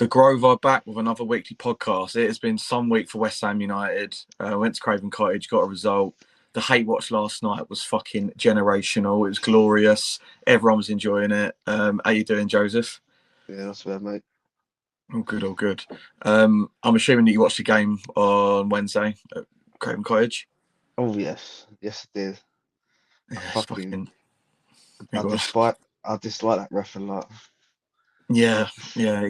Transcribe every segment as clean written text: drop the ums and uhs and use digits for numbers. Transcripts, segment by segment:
The Grover back with another weekly podcast. It has been some week for West Ham United. Went to Craven Cottage, got a result. The hate watch last night was fucking generational. It was glorious. Everyone was enjoying it. How you doing, Joseph? Yeah, that's bad, mate. All good, all good. I'm assuming that you watched the game on Wednesday at Craven Cottage. Oh yes, I did. I Yeah, it's fucking, fucking. I God. despite, I dislike that ref a lot. Yeah, yeah.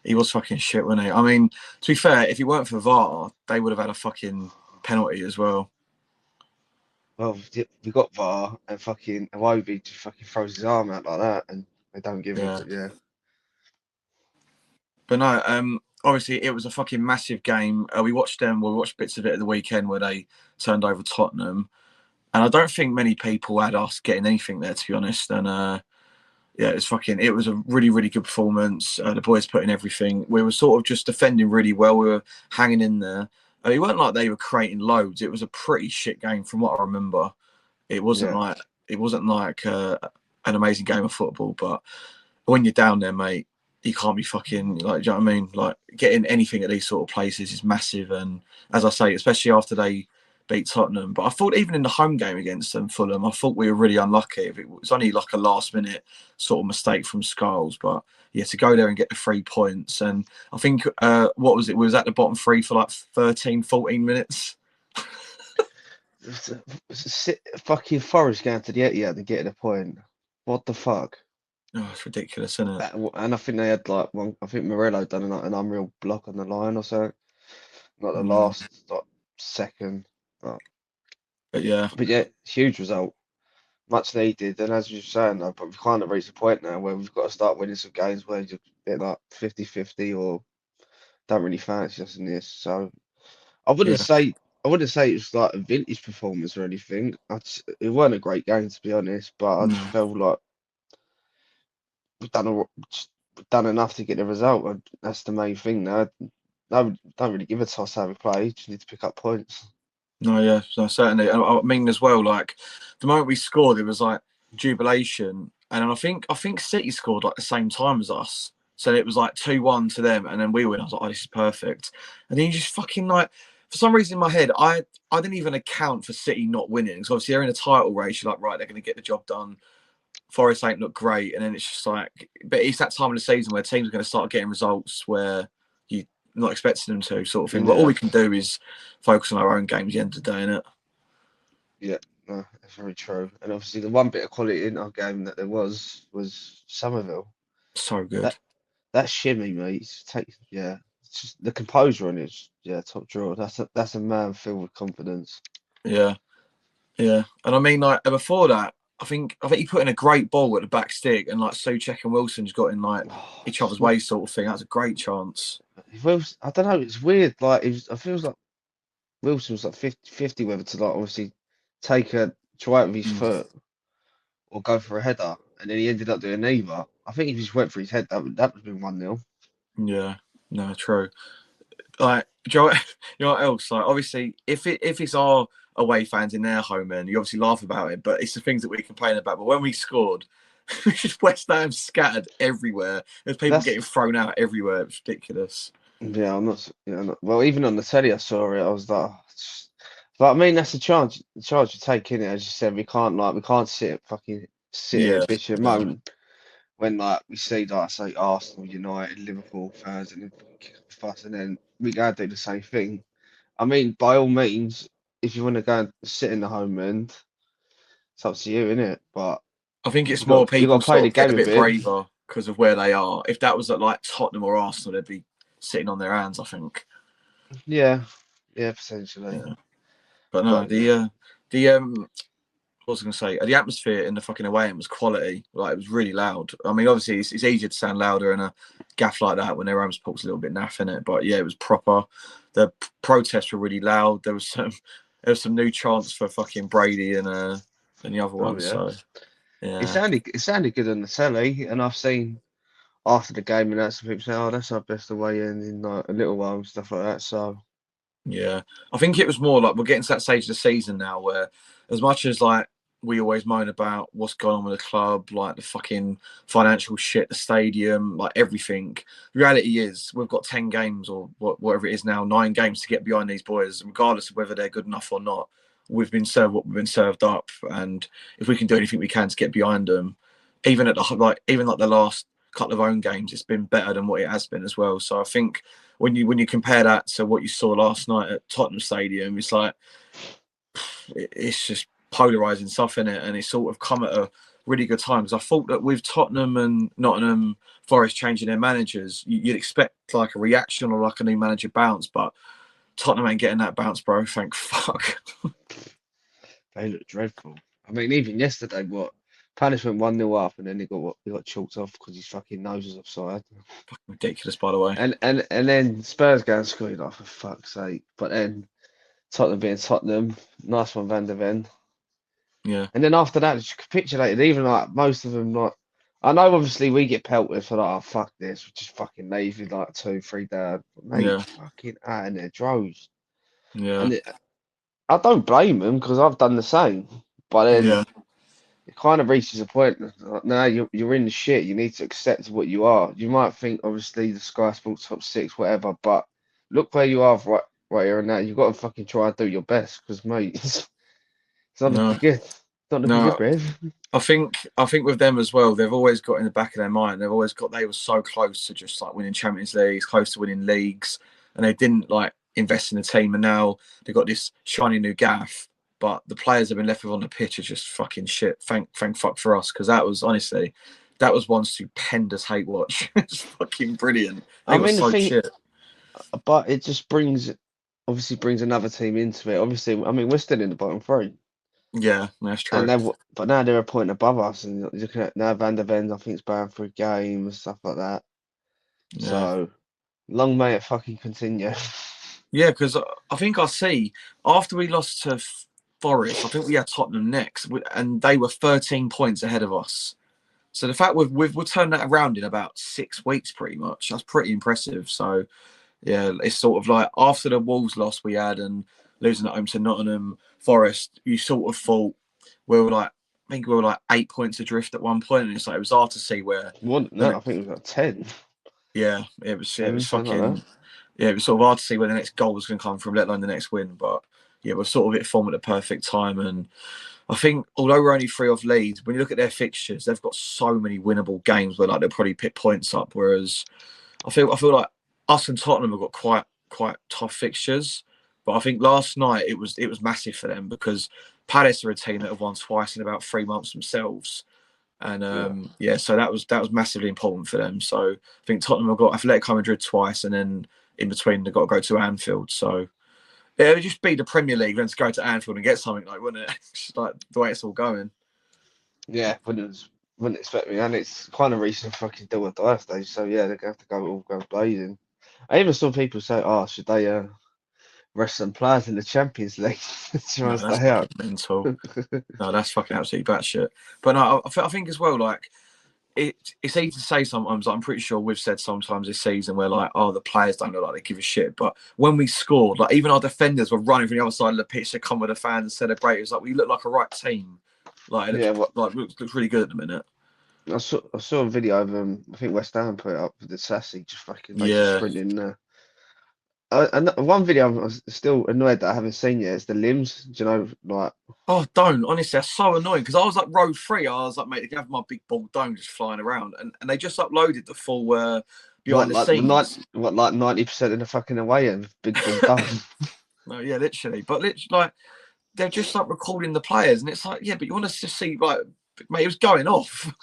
He was fucking shit, wasn't he? I mean, to be fair, if he weren't for VAR, they would have had a fucking penalty as well. Well, we got VAR and fucking Iwobi just fucking throws his arm out like that, and they don't give it. Yeah. But yeah, But no, obviously it was a fucking massive game. We watched them. We watched bits of it at the weekend where they turned over Tottenham, and I don't think many people had us getting anything there, to be honest. And yeah, it was a really, really good performance. The boys put in everything. We were sort of just defending really well. We were hanging in there. It wasn't like they were creating loads. It was a pretty shit game from what I remember. It wasn't yeah, like it wasn't like an amazing game of football, but when you're down there, mate, you can't be fucking like. Do you know what I mean? Like getting anything at these sort of places is massive, and as I say, especially after they beat Tottenham. But I thought even in the home game against them, Fulham, I thought we were really unlucky. If it was only like a last minute sort of mistake from Scholes, but yeah, to go there and get the 3 points, and I think what was it? We was at the bottom three for like 13, 14 minutes. fucking Forest going to the Etihad and getting a point. What the fuck? Oh, it's ridiculous, isn't it? And I think they had like one. I think Morello done an unreal block on the line or so. Not the Mm. last, like second. But, But yeah, but yeah, huge result. Much needed. And as you're saying, though, but we've kind of reached a point now where we've got to start winning some games where you're a bit like 50-50 or don't really fancy us in this. So I wouldn't yeah, say I wouldn't say it was like a vintage performance or anything. It weren't a great game to be honest, but I just no, felt like we've done enough to get the result. And that's the main thing now. I don't really give a toss how we play. You just need to pick up points. no, yeah, no, certainly. I mean, as well, like the moment we scored, it was like jubilation, and I think City scored like the same time as us. So it was like 2-1 to them, and then we win. I was like, oh, this is perfect. And then you just fucking like, for some reason in my head, I didn't even account for City not winning. So obviously they're in a title race. You're like, right, they're going to get the job done. Forest ain't look great, and then it's just like, but it's that time of the season where teams are going to start getting results where you're not expecting them to, sort of thing. But all Yeah, we can do is focus on our own games at the end of the day, innit? yeah, no, that's very true. And obviously the one bit of quality in our game that there was Somerville. So good. That that shimmy, mate. It's just the composure on it. Yeah, top drawer. That's a man filled with confidence. Yeah, yeah. And I mean, like before that, I think he put in a great ball at the back stick, and like Souček and Wilson's got in like Oh, each other's way, sort of thing. That's a great chance. I don't know. It's weird. Like I feels like Wilson was like 50 whether to like obviously take a try out with his Mm. foot or go for a header, and then he ended up doing neither. I think if he just went for his head, that would have been 1-0. Yeah, no, true. Like, do you know what, you know what else? Like, obviously, if it's our away fans in their home end, you obviously laugh about it, but it's the things that we complain about. But when we scored, just West Ham scattered everywhere. There's people That's getting thrown out everywhere. It's ridiculous. Yeah, well, even on the telly, I saw it. I was like, but I mean, that's the charge you take in it. As you said, we can't sit here Yeah, bitch and yeah, moan when like we see like say Arsenal, United, Liverpool fans and then kick up a fuss, and then we gotta do the same thing. I mean, by all means, if you want to go and sit in the home end, it's up to you, innit? But I think it's more you got people to play sort the of getting game a a bit bit. braver because of where they are. If that was at like Tottenham or Arsenal, they'd be sitting on their hands, I think. Yeah, yeah, potentially. Yeah. But no, But yeah, the what was I going to say? The atmosphere in the fucking away end was quality. Like, it was really loud. I mean, obviously, it's easier to sound louder in a gaff like that when their home support's a little bit naff in it. But yeah, it was proper. The protests were really loud. There was some new chants for fucking Brady and the other oh ones. yeah. So yeah, It sounded good on the telly, and I've seen after the game and that some people say, "Oh, that's our best away in like a little while" and stuff like that. So yeah. I think it was more like we're getting to that stage of the season now where, as much as like we always moan about what's going on with the club, like the fucking financial shit, the stadium, like everything. The reality is, we've got 10 games or whatever it is now, 9 games to get behind these boys, regardless of whether they're good enough or not. We've been served what we've been served up, and if we can do anything we can to get behind them, even at the last couple of own games, it's been better than what it has been as well. So I think when you compare that to what you saw last night at Tottenham Stadium, it's like it's just polarising stuff in it, and it's sort of come at a really good time because I thought that with Tottenham and Nottingham Forest changing their managers, you'd expect like a reaction or like a new manager bounce, but Tottenham ain't getting that bounce, bro. Thank fuck. They look dreadful. I mean, even yesterday, Palace went 1-0 up, and then he got chalked off because his fucking nose was offside. Ridiculous, by the way. And then Spurs going screwed off for fuck's sake. But then Tottenham being Tottenham, nice one, Van der Ven. Yeah, And then after that, it's capitulated. Even like most of them, like I know obviously we get pelted for like, oh fuck this, we just fucking leave with like 2, 3 down. But mate, yeah, fucking out in their droves. yeah, And I don't blame them because I've done the same. But then yeah, it kind of reaches a point. Like, no, you're in the shit. You need to accept what you are. You might think obviously the Sky Sports top 6, whatever, but look where you are right here and now. You've got to fucking try and do your best because mate, it's not no, looking good. It's not looking good, no. Brev. I think with them as well, they've always got in the back of their mind. They were so close to just like winning Champions Leagues, close to winning leagues, and they didn't like invest in the team. And now they've got this shiny new gaff, but the players have been left with on the pitch are just fucking shit. Thank fuck for us, because that was one stupendous hate watch. It's fucking brilliant. I They were mean, the so thing, shit. but it just obviously brings another team into it. Obviously, I mean, we're still in the bottom 3. Yeah, that's And true. but now they're a point above us, and you're looking at now Van der Ven, I think, is bound for a game and stuff like that. Yeah. So long may it fucking continue. Yeah, because I think I see after we lost to Forest, I think we had Tottenham next, and they were 13 points ahead of us. So the fact we've turned that around in about 6 weeks, pretty much, that's pretty impressive. So yeah, it's sort of like after the Wolves loss we had and losing at home to Nottingham Forest, you sort of thought we were like, I think we were like 8 points adrift at one point, and it's like it was hard to see where the No, I think we've got 10, yeah, it 11, was something like fucking that. yeah, it was sort of hard to see where the next goal was going to come from, let alone the next win. But yeah, we're sort of hit form at the perfect time. And I think although we're only 3 off Leeds, when you look at their fixtures, they've got so many winnable games where like they'll probably pick points up. Whereas I feel like us and Tottenham have got quite tough fixtures. But I think last night it was massive for them because Palace are a team that have won twice in about 3 months themselves. And Yeah. yeah, so that was massively important for them. So I think Tottenham have got Atletico Madrid twice, and then in between they've got to go to Anfield. So yeah, it would just be the Premier League then to go to Anfield and get something like, wouldn't it? It's like the way it's all going. Yeah, wouldn't expect me. And it's kind of reaching fucking do or die stage. So yeah, they're gonna have to go all guns blazing. I even saw people say, oh, should they rest some players in the Champions League to try No, and that's stay fucking up? mental. No, that's fucking absolutely batshit. But no, I think as well, like it's easy to say sometimes. Like, I'm pretty sure we've said sometimes this season where like, oh, the players don't look like they give a shit. But when we scored, like even our defenders were running from the other side of the pitch to come with the fans and celebrate. It was like we look like a right team. Like Yeah, what it looks really good at the minute. I saw a video of I think West Ham put it up with the Sassy just fucking basically Yeah. sprinting there. And one video I'm still annoyed that I haven't seen yet is the limbs. Do you know, like Oh, don't honestly, that's so annoying because I was like row 3. I was like, mate, they have my big ball dome just flying around, and they just uploaded the full behind what the like the night scenes. what like 90% of the fucking away end big ball done. No, yeah, literally, but literally, like they're just like recording the players, and it's like, yeah, but you want us to just see, like, mate, it was going off.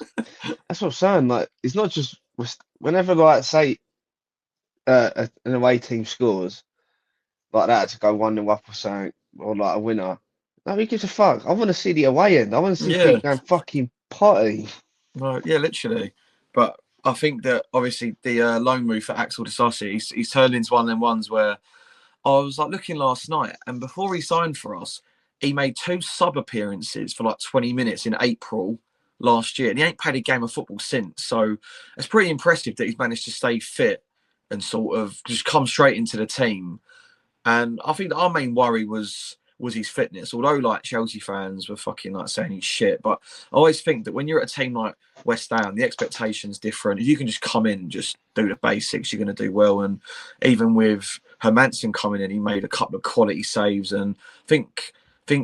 That's what I'm saying. Like it's not just whenever like say an away team scores like that to go 1-0 up or something, or like a winner. No, who gives a fuck? I want to see the away end. I want to see Yeah, people going fucking potty. no, yeah, literally. But I think that obviously the loan move for Axel Disasi, he's turned into one of them ones where I was like looking last night, and before he signed for us, he made 2 sub appearances for like 20 minutes in April last year, and he ain't played a game of football since. So it's pretty impressive that he's managed to stay fit and sort of just come straight into the team. And I think that our main worry was was his fitness. Although like Chelsea fans were fucking like saying he's shit, but I always think that when you're at a team like West Ham, the expectation's different. If you can just come in and just do the basics, you're going to do well. And even with Hermansen coming in, he made a couple of quality saves. And I think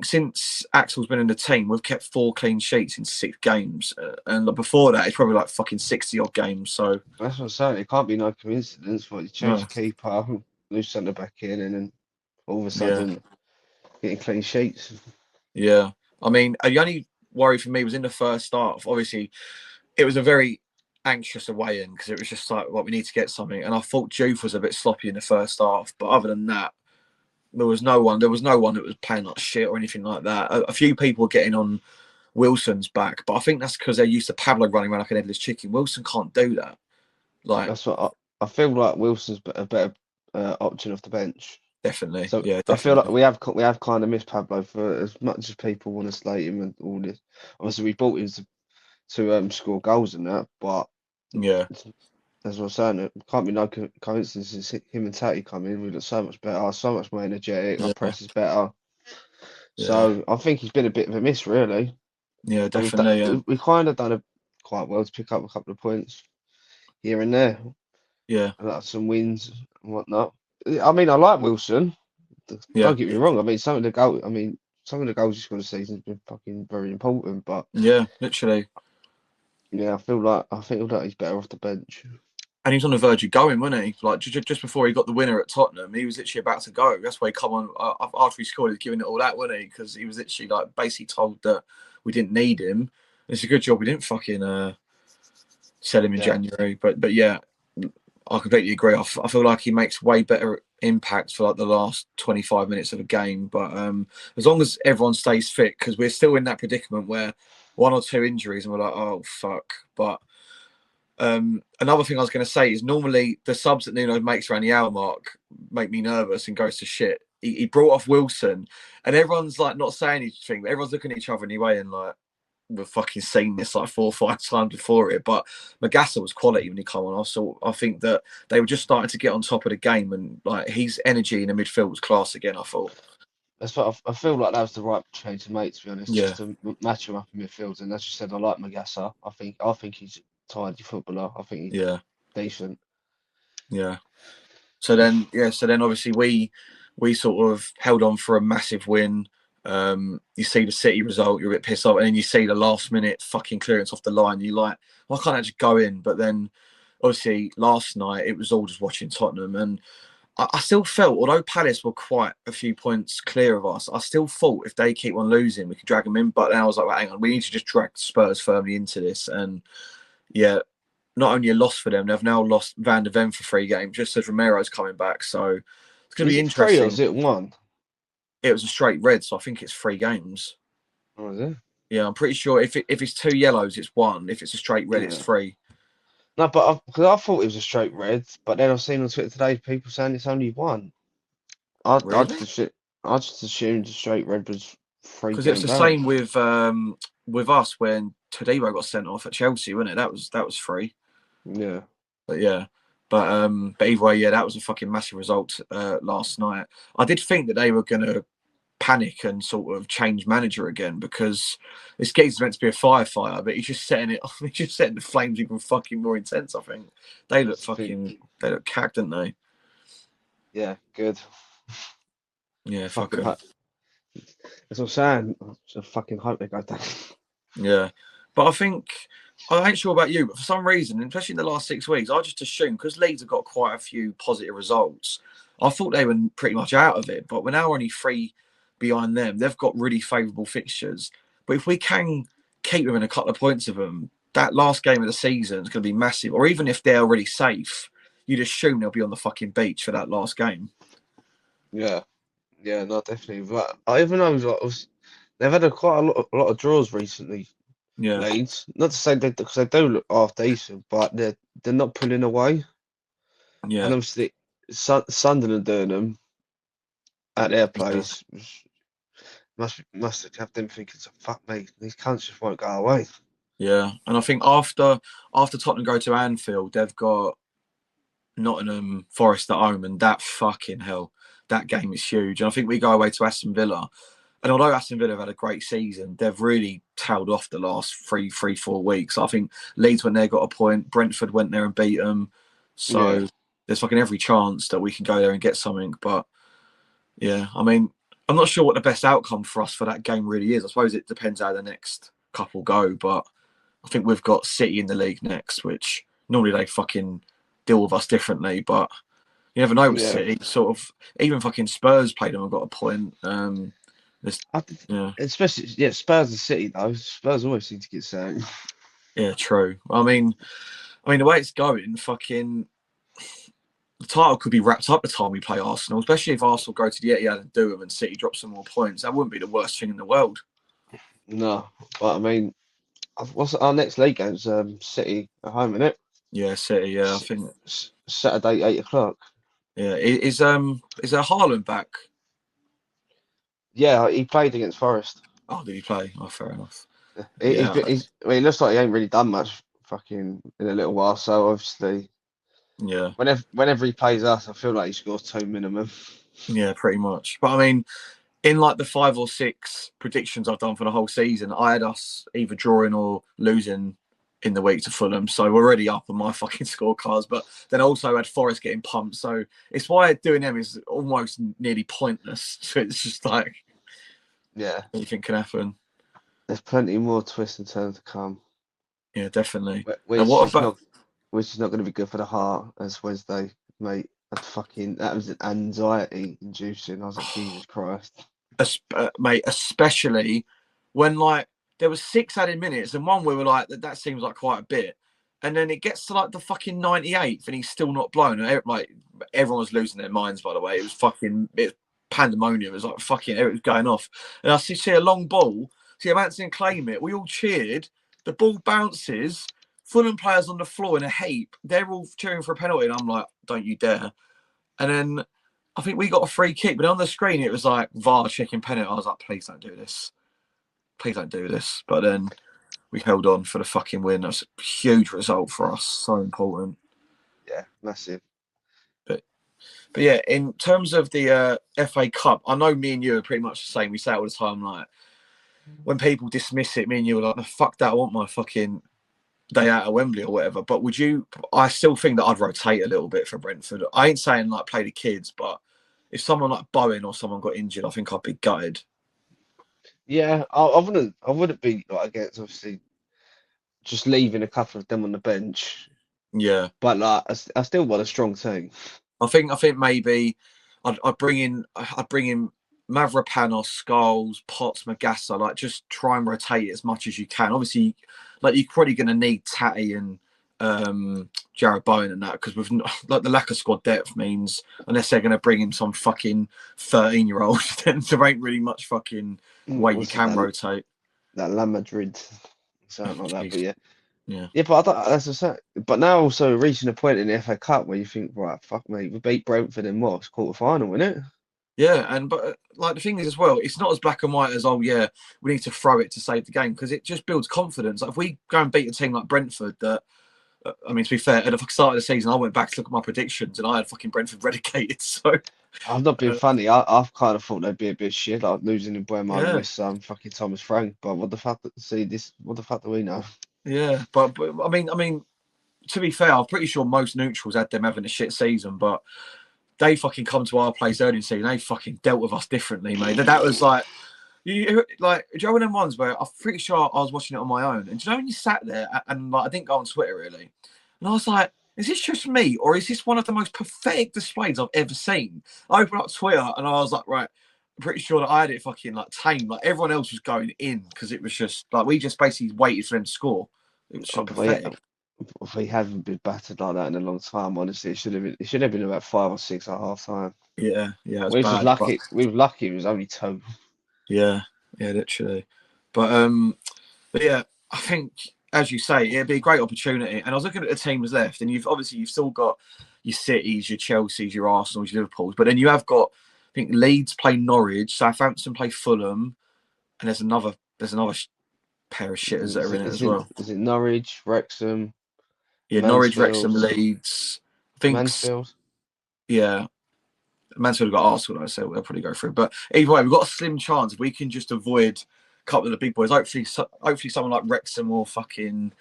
since Axel's been in the team, we've kept 4 clean sheets in 6 games, and before that, it's probably like fucking 60 odd games. So That's what I'm saying. It can't be no coincidence. What you change no, the keeper, new centre back in, and then all of a yeah, sudden getting clean sheets. yeah. I mean, the only worry for me was in the first half. Obviously, it was a very anxious away in because it was just like, well, we need to get something. And I thought Juve was a bit sloppy in the first half, but other than that, there was no one. There was no one that was playing like shit or anything like that. A few people were getting on Wilson's back, but I think that's because they're used to Pablo running around like an headless chicken. Wilson can't do that. Like, That's what I feel like Wilson's a better option off the bench. definitely, So yeah, I feel like definitely, we have kind of missed Pablo for as much as people want to slate him and all this. Obviously, we bought him to score goals and that, but yeah, as I was saying, it can't be no coincidence. It's him and Tati come in. We look so much better, so much more energetic. Our yeah, press is better. yeah, So I think he's been a bit of a miss, really. yeah, And definitely, we kind of done it quite well to pick up a couple of points here and there, yeah, and like some wins and whatnot. I mean, I like Wilson. yeah, Don't get me wrong. I mean, some of the goals he's got this season has been fucking very important. But yeah, literally. yeah, I feel like he's better off the bench. And he was on the verge of going, wasn't he? Like just before he got the winner at Tottenham, he was literally about to go. That's why he come on after he scored. He was giving it all that, wasn't he? Because he was literally like basically told that we didn't need him. It's a good job we didn't fucking sell him in Yeah, January. But yeah, I completely agree. I feel like he makes way better impact for like the last 25 minutes of a game. But as long as everyone stays fit, because we're still in that predicament where 1 or 2 injuries and we're like, oh fuck. But another thing I was going to say is normally the subs that Nuno makes around the hour mark make me nervous and goes to shit. He brought off Wilson, and everyone's like not saying anything, but everyone's looking at each other anyway, and like we've fucking seen this like 4 or 5 times before it. But Magassa was quality when he came on. So I think that they were just starting to get on top of the game, and like his energy in the midfield was class again. I thought, that's what I feel like that was the right change to make. To be honest, yeah, just to match him up in midfield. And as you said, I like Magassa. I think he's a tidy footballer. I think he's yeah, decent. yeah. So then obviously we sort of held on for a massive win. You see the City result, you're a bit pissed off, and then you see the last minute fucking clearance off the line. You're like, why can't I just go in? But then obviously last night it was all just watching Tottenham, and I still felt, although Palace were quite a few points clear of us, I still thought if they keep on losing, we could drag them in. But then I was like, well, hang on, we need to just drag Spurs firmly into this. And yeah, not only a loss for them, they've now lost Van der Ven for 3 games, just as Romero's coming back. So it's going to Is be it three or interesting. is it one? It was a straight red, so I think it's 3 games. Oh, is it? Yeah, I'm pretty sure if it's 2 yellows, it's 1. If it's a straight red, it's Yeah. 3. No, but because I thought it was a straight red, but then I've seen on Twitter today people saying it's only one. I Really? just assumed, I just assumed the straight red was three Because it was getting the banned. same with us when Todibo got sent off at Chelsea, wasn't it? That was 3. Yeah. But yeah. But either way, yeah, that was a fucking massive result last night. I did think that they were gonna panic and sort of change manager again because this game's meant to be a firefighter, but he's just setting it he's just setting the flames even fucking more intense, I think. That's the thing. They look cacked, don't they? Yeah, good. Yeah, fuck Fucking 'em. that's what I'm saying. I just fucking hope they go down. Yeah. But I think I ain't sure about you, but for some reason, especially in the last 6 weeks, I just assumed because Leeds have got quite a few positive results, I thought they were pretty much out of it. But we're now only 3 behind them. They've got really favourable fixtures. But if we can keep them in a couple of points of them, that last game of the season is going to be massive. Or even if they're already safe, you'd assume they'll be on the fucking beach for that last game. Yeah. Yeah, no, definitely. But I even know they've had quite a lot of draws recently. Yeah, Leeds. Not to say they because they do look half decent, but they're not pulling away. And yeah, obviously, Sunderland doing them at their yeah. place must have them thinking, so fuck me, these cunts just won't go away. Yeah. And I think after Tottenham go to Anfield, they've got Nottingham Forest at home, and that fucking hell, that game is huge. And I think we go away to Aston Villa. And although Aston Villa have had a great season, they've really tailed off the last 4 weeks. I think Leeds went there, got a point. Brentford went there and beat them. So Yeah, there's fucking every chance that we can go there and get something. But yeah, I mean, I'm not sure what the best outcome for us for that game really is. I suppose it depends how the next couple go. But I think we've got City in the league next, which normally they fucking deal with us differently. But you never know with yeah. City. Sort of, even fucking Spurs played them and got a point. I, Yeah, especially Spurs and City though. Spurs always seem to get something. yeah, true. I mean, the way it's going, fucking the title could be wrapped up the time we play Arsenal, especially if Arsenal go to the Etihad and do them and City drop some more points. That wouldn't be the worst thing in the world. No, but I mean, what's our next league games? City at home, innit? Yeah, City. Yeah, I think. Saturday, 8 o'clock. Yeah, is there Haaland back? Yeah, he played against Forest. Oh, did he play? Oh, fair enough. He's, Yeah, I mean, it looks like he ain't really done much fucking in a little while. So obviously, yeah, whenever he plays us, I feel like he scores two minimum. yeah, pretty much. But I mean, in like the 5 or 6 predictions I've done for the whole season, I had us either drawing or losing in the week to Fulham. So we're already up on my fucking scorecards. But then also had Forest getting pumped. So it's why doing them is almost nearly pointless. So it's just like Yeah, anything can happen. there's plenty more twists and turns to come. Yeah, definitely. And Which what is about not which is not going to be good for the heart as Wednesday, mate. That was anxiety inducing. I was like, Jesus Christ. mate, especially when like there was 6 added minutes and one we were like that seems like quite a bit, and then it gets to like the fucking 98th and he's still not blown. And, like everyone was losing their minds. By the way, it was pandemonium. It was like fucking it was going off, and I see a long ball. See Manson claim it. We all cheered. The ball bounces. Fulham players on the floor in a heap. They're all cheering for a penalty, and I'm like, "Don't you dare!" And then I think we got a free kick, but on the screen it was like VAR checking penalty. I was like, please don't do this. Please don't do this. But then we held on for the fucking win. That's a huge result for us. So important. Yeah, massive. But but yeah, in terms of the FA Cup, I know me and you are pretty much the same. We say it all the time, like when people dismiss it, me and you are like, "No, fuck that, I want my fucking day out of Wembley or whatever." But would you? I still think that I'd rotate a little bit for Brentford. I ain't saying like play the kids, but if someone like Bowen or someone got injured, I think I'd be gutted. Yeah, I wouldn't be like against obviously just leaving a couple of them on the bench, Yeah, but like I still want a strong team. I think maybe I'd bring in Mavropanos, Scholes, Potts, Magassa. Like just try and rotate it as much as you can. Obviously, like you're probably going to need Tatty and Jared Bowen and that because with like the lack of squad depth means unless they're going to bring in some fucking 13-year-old, then there ain't really much fucking way you What's it, can rotate. that La Madrid, something like that. But Jeez. yeah, Yeah. yeah. But I don't, that's a set. But now also reaching a point in the FA Cup where you think, right, fuck me, we beat Brentford in what quarter final, isn't it? Yeah, but like the thing is as well, it's not as black and white as oh yeah, we need to throw it to save the game because it just builds confidence. Like if we go and beat a team like Brentford, that I mean to be fair, at the start of the season, I went back to look at my predictions and I had fucking Brentford redicated. So I'm not being uh, funny. I've kind of thought they'd be a bit shit, like losing in Buemo, yeah, Lewis, fucking Thomas Frank. But what the fuck? See this? What the fuck do we know? yeah, but I mean to be fair, I'm pretty sure most neutrals had them having a shit season, but they fucking come to our place early in the season. They fucking dealt with us differently, mate. That was like. Like, do you know one of them ones where I'm pretty sure I was watching it on my own, and do you know when you sat there and like I didn't go on Twitter really, and I was like, is this just me or is this one of the most pathetic displays I've ever seen? I opened up Twitter and I was like, right, I'm pretty sure that I had it fucking like tame. Like everyone else was going in because it was just like we just basically waited for them to score. It was just Oh, we, pathetic. we haven't been battered like that in a long time. Honestly, it should have been. It should have been about 5 or 6 at half time. Yeah, yeah, it was We was bad, but lucky. We were lucky. It was only two. yeah, yeah, literally. But But yeah, I think as you say, it'd be a great opportunity. And I was looking at the teams left, and you've still got your Cities, your Chelseas, your Arsenals, your Liverpools, but then you have got I think Leeds play Norwich, Southampton play Fulham, and there's another pair of shitters that Is are in it, it is as it, well. is it Norwich, Wrexham, Yeah, Norwich, Mansfield, Wrexham, Leeds. I think Mansfield? yeah, Man City have got Arsenal, so they'll probably go through. But either way, we've got a slim chance if we can just avoid a couple of the big boys. Hopefully someone like Wrexham or fucking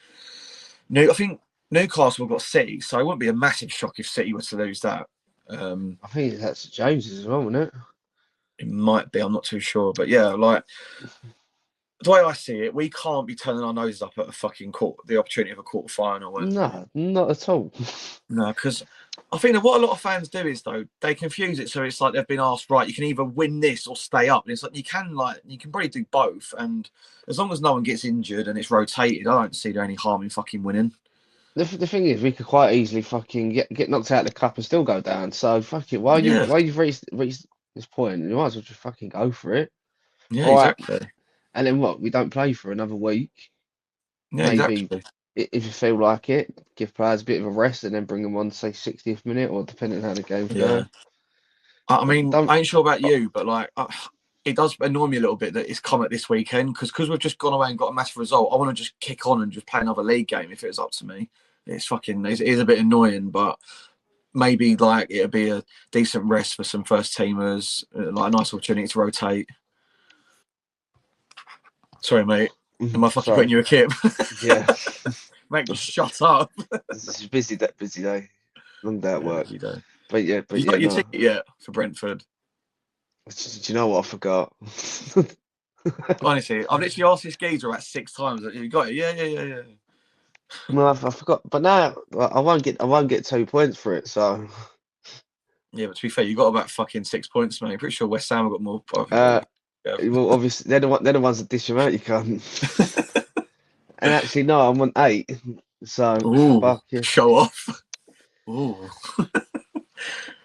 I think Newcastle have got City, so it wouldn't be a massive shock if City were to lose that. I think that's James's as well, isn't it? It might be. I'm not too sure, but yeah, like the way I see it, we can't be turning our noses up at a fucking the opportunity of a quarter final. No, not at all. No, because I think that what a lot of fans do is though they confuse it, so it's like they've been asked, right, you can either win this or stay up, and it's like you can probably do both, and as long as no one gets injured and it's rotated, I don't see there any harm in fucking winning. The thing is, we could quite easily fucking get knocked out of the cup and still go down. So fuck it. While you've reached this point, you might as well just fucking go for it. Yeah, All right. exactly. And then what? We don't play for another week. Yeah, Maybe exactly. if you feel like it, give players a bit of a rest and then bring them on, say 60th minute, or depending on how the game's going. I mean, I ain't sure about you, but like, it does annoy me a little bit that it's come at this weekend because we've just gone away and got a massive result. I want to just kick on and just play another league game if it was up to me. It is a bit annoying, but maybe like it'll be a decent rest for some first teamers, like a nice opportunity to rotate. Sorry, mate. Am I fucking putting you a kip? Yeah. Mate, just shut up. It's a busy day. Long day at work. But you got your ticket yet for Brentford? Do you know what I forgot? Honestly, I've literally asked this geezer about 6 times. You got it? Yeah. No, I forgot. But now I won't get 2 points for it. So. Yeah, but to be fair, you got about fucking 6 points, mate. I'm pretty sure West Ham have got more. Well, obviously they're the ones that dish them out. You can't. And actually, no, I'm on 8. So fuck yeah. Show off. Ooh.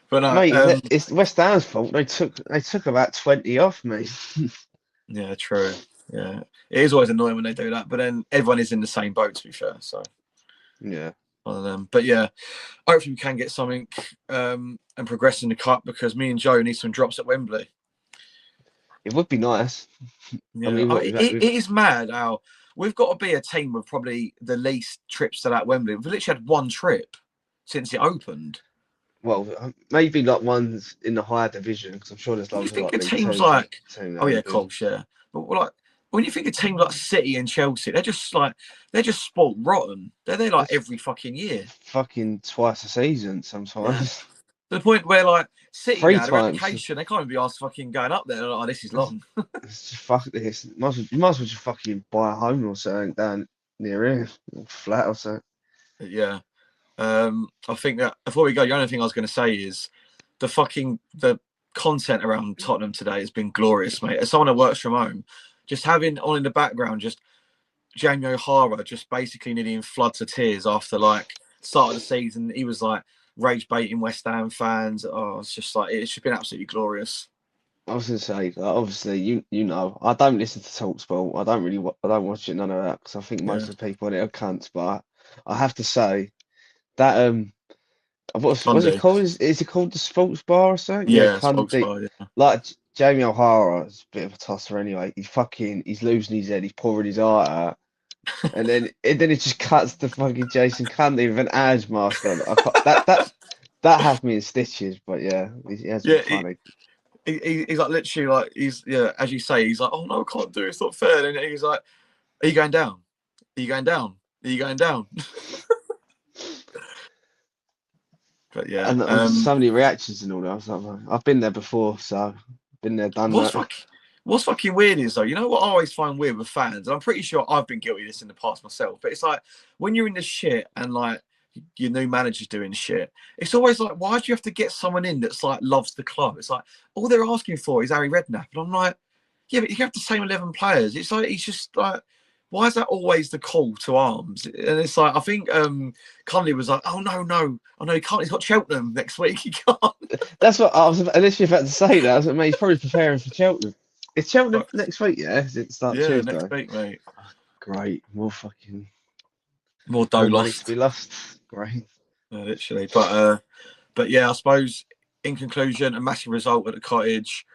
But no, mate, it's West Ham's fault. They took about 20 off me. Yeah, true. Yeah, it is always annoying when they do that, but then everyone is in the same boat, to be fair. So yeah, one of them. But yeah, hopefully we can get something and progress in the cup because me and Joe need some drops at Wembley. It would be nice. Yeah. It is mad how we've got to be a team with probably the least trips to that Wembley. We've literally had 1 trip since it opened. Well, maybe like ones in the higher division because I'm sure there's loads of like teams like oh yeah, course, yeah. But like when you think of teams like City and Chelsea, they're just sport rotten. They're there like every fucking year, fucking twice a season sometimes. To the point where like City 3 now, times. their reputation, they can't even be asked fucking going up there. They're like, oh, this is long. It's just fuck this. You might as well just fucking buy a home or something down near here, or flat or something. Yeah. I think that before we go, the only thing I was going to say is the content around Tottenham today has been glorious, mate. As someone who works from home, just having on in the background, just Jamie O'Hara just basically nearly in floods of tears after like start of the season. He was like rage baiting West Ham fans. Oh, it's just been absolutely glorious. I was going to say, obviously, you know, I don't listen to TalkSport. I don't watch it, none of that, because I think most of the people on it are cunts. But I have to say that what's it called? Is it called the Sports Bar or something? Yeah, Sports Bar. Yeah. Like Jamie O'Hara is a bit of a tosser anyway. He's losing his head. He's pouring his heart out, and then it just cuts to fucking Jason Cundy with an Aj mask on. That has me in stitches. But yeah, he has been funny. He's like literally like as you say, he's like, oh no, I can't do it, it's not fair. And he's like, are you going down? Are you going down? Are you going down? But yeah, and so many reactions and all that. I was like, I've been there before, so been there, done that. What's fucking weird is though, you know what I always find weird with fans, and I'm pretty sure I've been guilty of this in the past myself, but it's like when you're in the shit and like your new manager's doing shit, it's always like, why do you have to get someone in that's like loves the club? It's like all they're asking for is Harry Redknapp, and I'm like, yeah, but you have the same 11 players. It's like he's just like, why is that always the call to arms? And it's like I think Conley was like, oh no, I know he can't. He's got Cheltenham next week. He can't. That's what I was literally about to say. That I was like, mate, he's probably preparing for Cheltenham. It's Cheltenham next week, yeah? It starts Tuesday. Next week, mate. Great, more dough money to be lost. Great. Literally, but yeah, I suppose in conclusion, a massive result at the Cottage.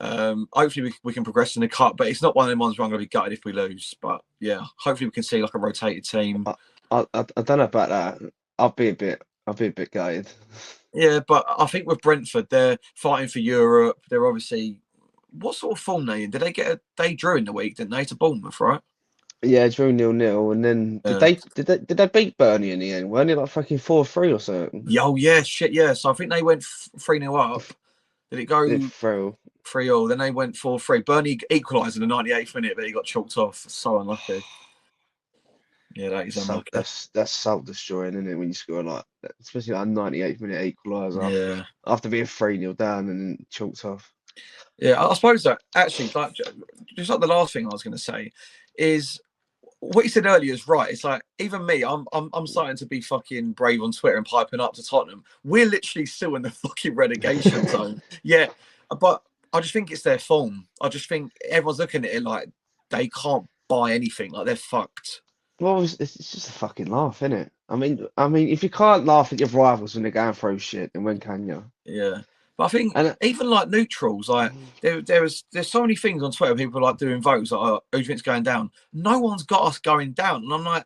Hopefully we can progress in the cup, but it's not one of them ones where I'm going to be gutted if we lose. But yeah, hopefully we can see like a rotated team. I don't know about that. I'll be a bit gutted. Yeah, but I think with Brentford, they're fighting for Europe. They're obviously what sort of form they in? Did they get they drew in the week, didn't they, to Bournemouth, right? Yeah, drew 0-0, and then did Yeah. they beat Burnley in the end? Weren't it like fucking 4-3 or something? Oh yeah, shit, yeah. So I think they went 3-0 up. Did it Did go throw. 3-0? Then they went 4-3. Burnley equalised in the 98th minute, but he got chalked off. So unlucky. Yeah, that is So unlucky. that's soul destroying, isn't it? When you score like that, especially like a 98th minute equaliser Yeah. after being 3-0 down and then chalked off. Yeah, I suppose that actually, like, just like the last thing I was going to say is what you said earlier is right. It's like even me, I'm starting to be fucking brave on Twitter and piping up to Tottenham. We're literally still in the fucking relegation zone. Yeah, but I just think it's their form. I just think everyone's looking at it like they can't buy anything. Like they're fucked. Well, it's just a fucking laugh, isn't it? I mean, if you can't laugh at your rivals when they're going through shit, then when can you? Yeah, but I think And even like neutrals, like there's so many things on Twitter. People are like doing votes like, oh, who do you think's going down? No one's got us going down, and I'm like.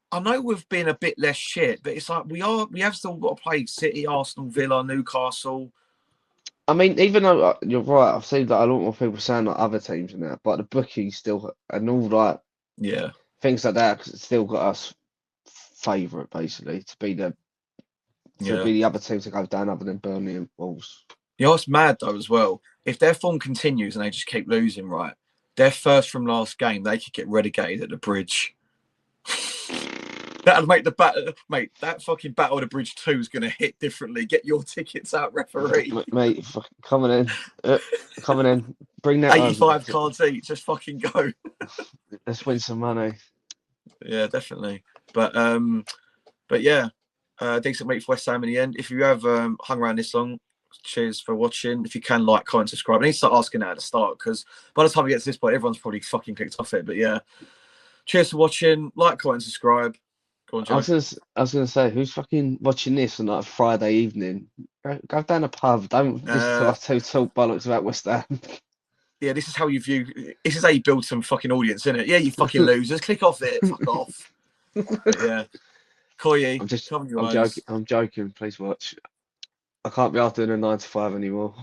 I know we've been a bit less shit, but it's like we have still got to play City, Arsenal, Villa, Newcastle. I mean, even though you're right, I've seen like a lot more people saying like other teams and that, but the bookies still and all like Yeah, things like that, because it's still got us favourite basically to yeah. be the other team to go down other than Burnley and Wolves. You know what's mad though as well? If their form continues and they just keep losing, right? Their first from last game, they could get relegated at the bridge. That'll make the battle, mate. That fucking battle of the bridge 2 is gonna hit differently. Get your tickets out, referee. Mate, coming in, bring that over. 85 cards each. Just fucking go. Let's win some money. Yeah, definitely. But yeah, decent week for West Ham in the end. If you have hung around this long, cheers for watching. If you can, like, comment, subscribe. I need to start asking that at the start because by the time we get to this point, everyone's probably fucking clicked off it. But yeah, cheers for watching. Like, comment, subscribe. Go on, Joe. I was gonna say, who's fucking watching this on like a Friday evening? Go down a pub. Don't listen to us two talk bollocks about West Ham. Yeah, this is how you view. This is how you build some fucking audience, isn't it? Yeah, you fucking losers. Click off it. Fuck off. But yeah, Koyi, come on, you I'm eyes. joking. I'm joking. Please watch. I can't be after doing a 9 to 5 anymore.